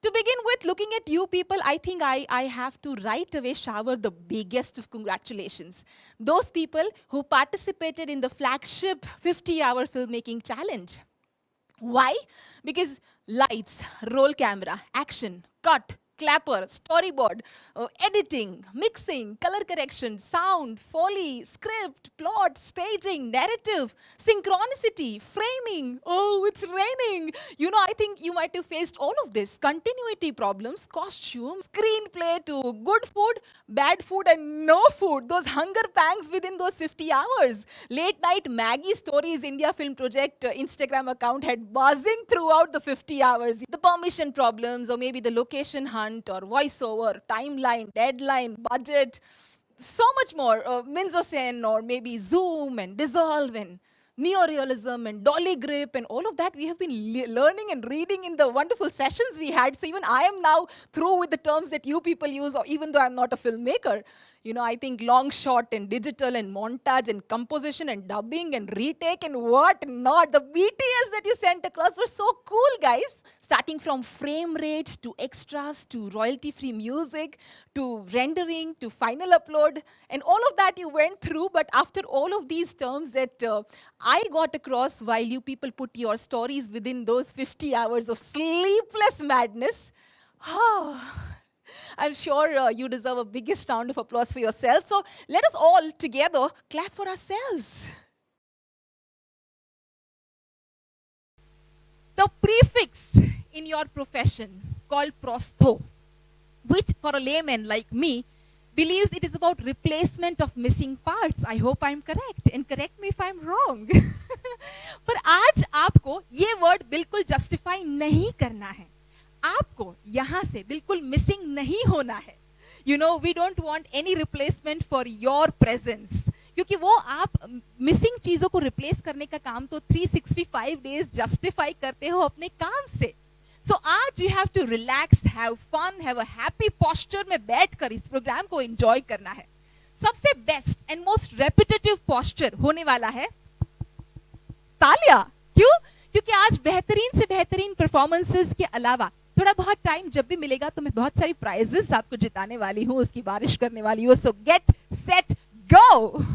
To begin with, looking at you people, I think I have to right away shower the biggest of congratulations. Those people who participated in the flagship 50-hour filmmaking challenge. Why? Because lights, roll camera, action, cut, clapper, storyboard, editing, mixing, color correction, sound, foley, script, plot, staging, narrative, synchronicity, framing. Oh, it's raining. You know, I think you might have faced all of this. Continuity problems, costume, screenplay to good food, bad food, and no food. Those hunger pangs within those 50 hours. Late night Maggie Stories India Film Project Instagram account had buzzing throughout the 50 hours. The permission problems, or maybe the location hunt, or voiceover, timeline, deadline, budget, so much more. Minzo Sen, or maybe Zoom and Dissolve and neorealism and dolly grip and all of that we have been learning and reading in the wonderful sessions we had. So even I am now through with the terms that you people use, or even though I'm not a filmmaker. You know, I think long shot and digital and montage and composition and dubbing and retake and what not. The BTS that you sent across were so cool, guys. Starting from frame rate to extras to royalty-free music to rendering to final upload and all of that you went through. But after all of these terms that I got across while you people put your stories within those 50 hours of sleepless madness, I'm sure you deserve a biggest round of applause for yourself. So let us all together clap for ourselves. The prefix in your profession called prostho, which for a layman like me believes it is about replacement of missing parts. I hope I'm correct and correct me if I'm wrong. पर आज आपको ये word बिल्कुल justify नहीं करना है. आपको यहाँ से बिल्कुल मिसिंग नहीं होना है. You know, we don't want any replacement for your presence. क्योंकि वो आप मिसिंग चीजों को रिप्लेस करने का काम तो 365 डेज जस्टिफाई करते हो अपने काम से. So आज you have to relax, have fun, have a happy posture में बैठकर इस प्रोग्राम को एंजॉय करना है. सबसे best and most repetitive posture होने वाला है तालियां. क्यों? क्योंकि आज बेहतरीन से बेहतरीन परफॉर्मेंसेस के अलावा थोड़ा बहुत टाइम जब भी मिलेगा तो मैं बहुत सारी प्राइजेस आपको जिताने वाली हूँ, उसकी बारिश करने वाली हूँ. सो get set go.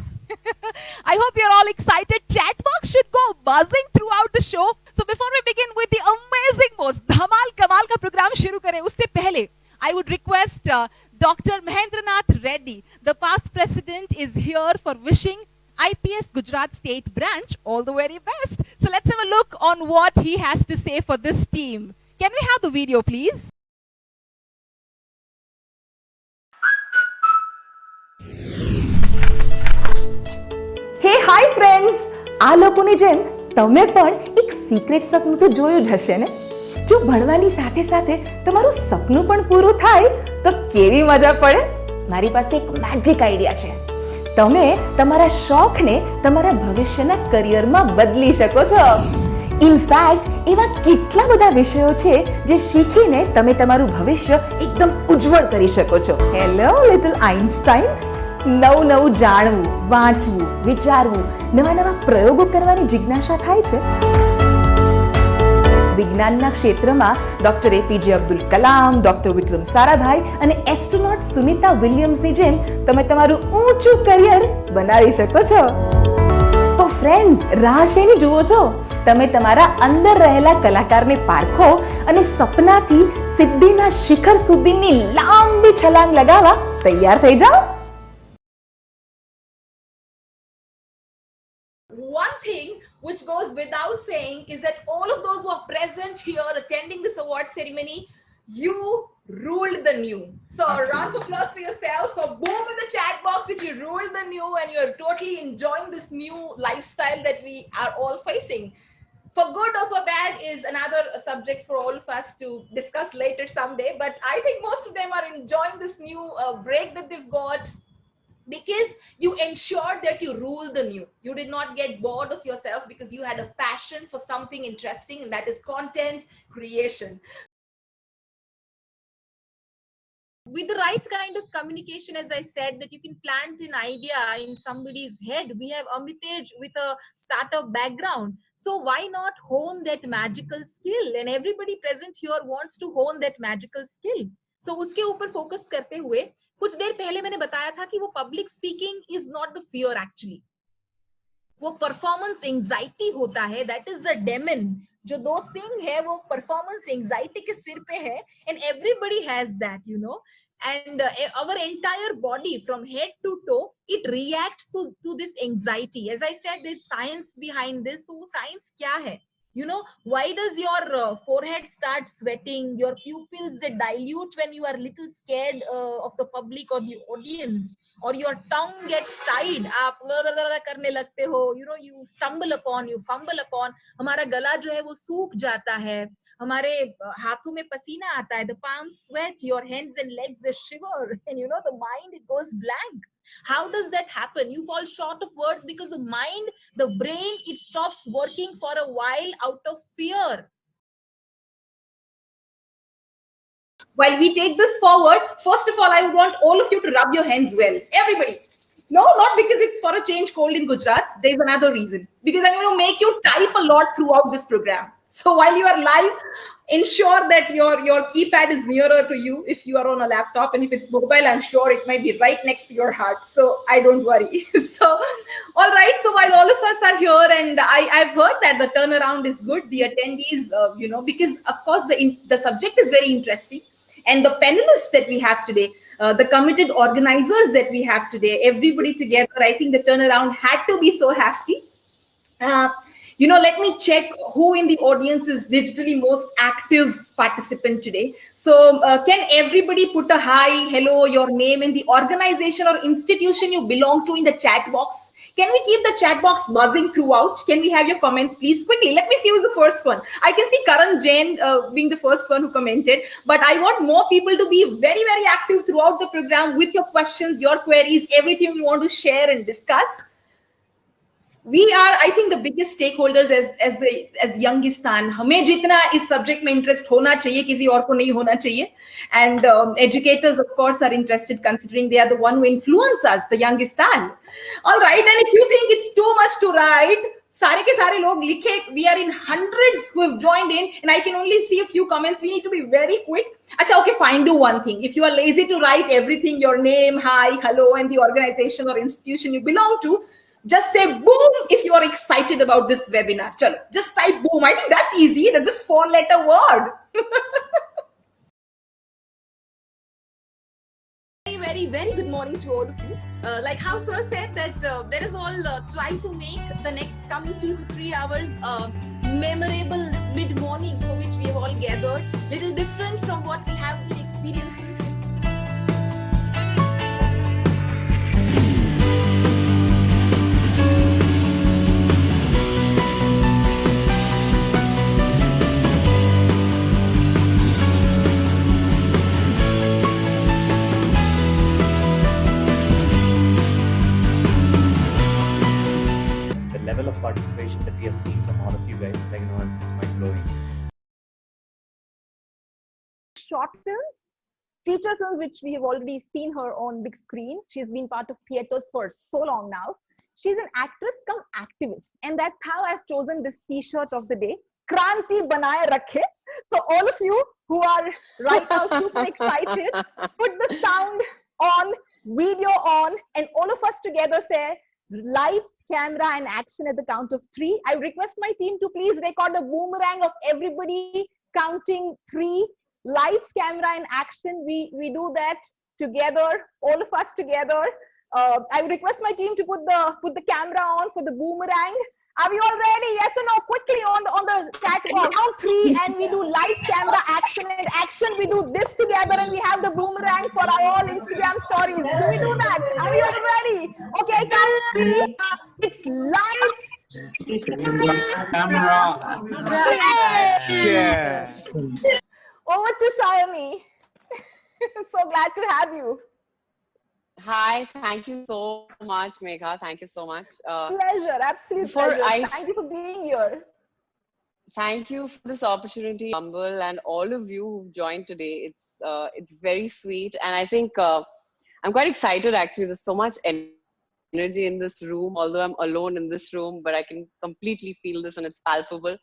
I hope you're all excited. Chat box should go buzzing throughout the show. So before we begin with the amazing, most धमाल कमाल का प्रोग्राम शुरू करें उससे पहले I would request Dr. Mahendranath Reddy, the past president, is here for wishing IPS Gujarat State Branch all the very best. So let's have a look on what he has to say for this team. Can we have the video, please? Hey, hi friends! આ લોકોની જેમ તમે પણ એક secret સપનું તો જોયું જ હશે ને? જો ભણવાની સાથે સાથે તમારું સપનું પણ પૂરું થાય તો કેવી મજા પડે? મારી પાસે એક મેજિક આઈડિયા છે. તમે તમારા શોખને તમારા ભવિષ્યના કરિયરમાં બદલી શકો છો. ઇનફેક્ટ એવા કેટલા બધા વિષયો છે જે શીખીને તમે તમારું ભવિષ્ય એકદમ ઉજ્જવળ કરી શકો છો. Hello little Einstein. નવું નવું જાણવું, વાંચવું, વિચારવું, નવા નવા પ્રયોગો કરવાની જિજ્ઞાસા થાય છે. વિજ્ઞાનના ક્ષેત્રમાં doctor APJ Abdul Kalam, doctor Vikram Sarabhai અને એસ્ટ્રોનોટ સુનિતા વિલિયમ્સની જેમ તમે તમારું ઊંચું કરિયર બનાવી શકો છો. તો ફ્રેન્ડ્સ, રાહ શેની જુઓ છો? તમે તમારા અંદર રહેલા કલાકારને પારખો અને સપનાથી સિદ્ધિના શિખર સુધીની લાંબી છલાંગ લગાવવા તૈયાર થઈ જાઓ. One thing which goes without saying is that all of those who are present here attending this award ceremony, you ruled the new. So a round of applause for yourself, for boom in the chat box if you ruled the new and you're totally enjoying this new lifestyle that we are all facing. For good or for bad is another subject for all of us to discuss later someday, but I think most of them are enjoying this new break that they've got, because you ensured that you rule the new. You did not get bored of yourself because you had a passion for something interesting, and that is content creation. with the right kind of communication, as I said, that you can plant an idea in somebody's head. We have Amitej with a startup background. So why not hone that magical skill? And everybody present here wants to hone that magical skill. So उसके ऊपर focus करते हुए कुछ देर पहले मैंने बताया था कि वो public speaking is not the fear actually. वो परफॉर्मेंस एंजाइटी होता है, दैट इज द डेमन. जो दो सिंह है वो परफॉर्मेंस एंजाइटी के सिर पे है, and everybody has that, you know. And our entire body from head to toe, it reacts to this anxiety. As I said, there's science behind this. So science kya hai? You know, why does your forehead start sweating? Your pupils, they dilute when you are little scared of the public or the audience, or your tongue gets tied. आप करने लगते हो, you know, you stumble upon, you fumble upon. हमारा गला जो है वो सूख जाता है, हमारे हाथों में पसीना आता है, the palms sweat, your hands and legs they shiver, and you know the mind it goes blank. How does that happen? You fall short of words because the mind, the brain, it stops working for a while out of fear. While we take this forward, first of all, I would want all of you to rub your hands well. Everybody. No, not because it's for a change cold in Gujarat. There's another reason. Because I'm going to make you type a lot throughout this program. So while you are live, ensure that your keypad is nearer to you if you are on a laptop. And if it's mobile, I'm sure it might be right next to your heart. So I don't worry. So, all right. So while all of us are here, and I've heard that the turnaround is good, the attendees, you know, because of course the subject is very interesting. And the panelists that we have today, the committed organizers that we have today, everybody together, I think the turnaround had to be so hefty. You know, let me check who in the audience is digitally most active participant today. So can everybody put a hi, hello, your name, and the organization or institution you belong to in the chat box? Can we keep the chat box buzzing throughout? Can we have your comments, please? Quickly, let me see who's the first one. I can see Karan Jain being the first one who commented, but I want more people to be very, very active throughout the program with your questions, your queries, everything you want to share and discuss. We are, I think, the biggest stakeholders as Youngistan. हमें जितना इस subject में interest होना चाहिए, किसी और को नहीं होना चाहिए. And educators, of course, are interested, considering they are the one who influence us, the Youngistan. All right, and if you think it's too much to write, सारे के सारे लोग लिखे. We are in hundreds who have joined in, and I can only see a few comments. We need to be very quick. Acha, okay, fine. Do one thing. If you are lazy to write everything, your name, hi, hello, and the organization or institution you belong to, just say boom if you are excited about this webinar. Chalo, just type boom. I think that's easy. That's just 4-letter word. Very, very good morning to all of you. Like how sir said that let us all try to make the next coming 2 to 3 hours memorable mid-morning for which we have all gathered. Little different from what we have been experiencing. Level of participation that we have seen from all of you guys, like, you know, it's mind-blowing. Short films, feature films, which we have already seen her on big screen. She's been part of theaters for so long now. She's an actress come activist, and that's how I've chosen this t-shirt of the day, Kranti Banaye Rakhe. So all of you who are right now super excited, put the sound on, video on, and all of us together say, lights, camera, and action at the count of 3. I request my team to please record a boomerang of everybody counting 3. Lights, camera, and action. We do that together, all of us together. I would request my team to put the camera on for the boomerang. Are we all ready? Yes or no? Quickly on the chat box. Count 3, and we do lights, camera, action, and action. We do this together, and we have the boomerang for our all Instagram stories. Do we do that? Are we all ready? Okay, count 3. It's lights, Camera. share. Over to Shayami. So glad to have you. Hi, thank you so much, Megha. Thank you so much. Pleasure, absolute pleasure. Thank you for being here. Thank you for this opportunity, Humble, and all of you who've joined today. It's very sweet, and I think I'm quite excited. Actually, there's so much energy in this room. Although I'm alone in this room, but I can completely feel this, and it's palpable.